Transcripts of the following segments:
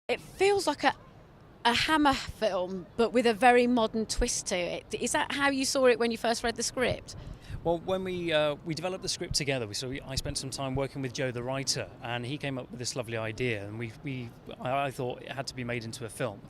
It feels like a Hammer film, but with a very modern twist to it. Is that how you saw it when you first read the script? Well, when we developed the script together, I spent some time working with Joe, the writer, and he came up with this lovely idea, and I thought it had to be made into a film.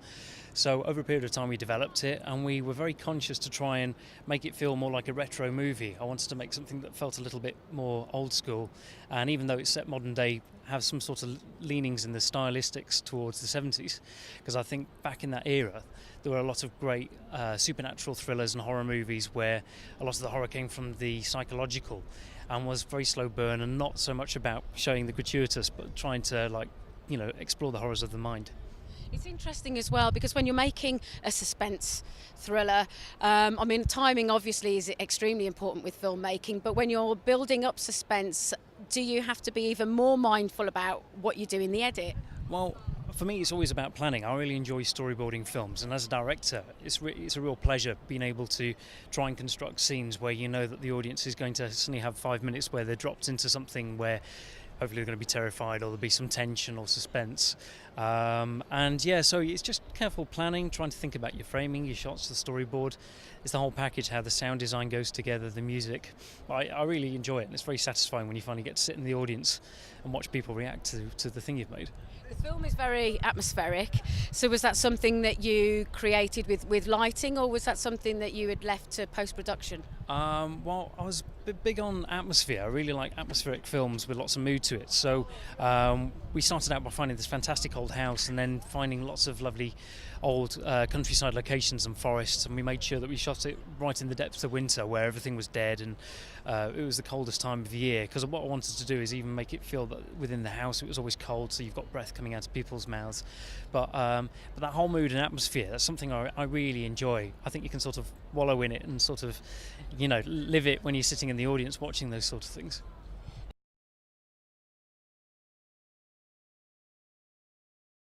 So over a period of time, we developed it, and we were very conscious to try and make it feel more like a retro movie. I wanted to make something that felt a little bit more old school, and even though it's set modern day, have some sort of leanings in the stylistics towards the 70s, because I think back in that era, there were a lot of great supernatural thrillers and horror movies where a lot of the horror came from the psychological and was very slow burn and not so much about showing the gratuitous, but trying to explore the horrors of the mind. It's interesting as well because when you're making a suspense thriller, timing obviously is extremely important with filmmaking, but when you're building up suspense, do you have to be even more mindful about what you do in the edit? Well, for me, it's always about planning. I really enjoy storyboarding films, and as a director, it's a real pleasure being able to try and construct scenes where you know that the audience is going to suddenly have 5 minutes where they're dropped into something where hopefully they're going to be terrified or there'll be some tension or suspense. So it's just careful planning, trying to think about your framing, your shots, the storyboard. It's the whole package, how the sound design goes together, the music. I really enjoy it, and it's very satisfying when you finally get to sit in the audience and watch people react to the thing you've made. The film is very atmospheric, so was that something that you created with lighting, or was that something that you had left to post-production? Well, I was big on atmosphere. I really like atmospheric films with lots of mood to it. So we started out by finding this fantastic old house and then finding lots of lovely old countryside locations and forests, and we made sure that we shot it right in the depths of winter where everything was dead and it was the coldest time of the year, because what I wanted to do is even make it feel that within the house it was always cold, so you've got breath coming out of people's mouths. But that whole mood and atmosphere, that's something I really enjoy. I think you can sort of wallow in it and sort of live it when you're sitting in the audience watching those sort of things.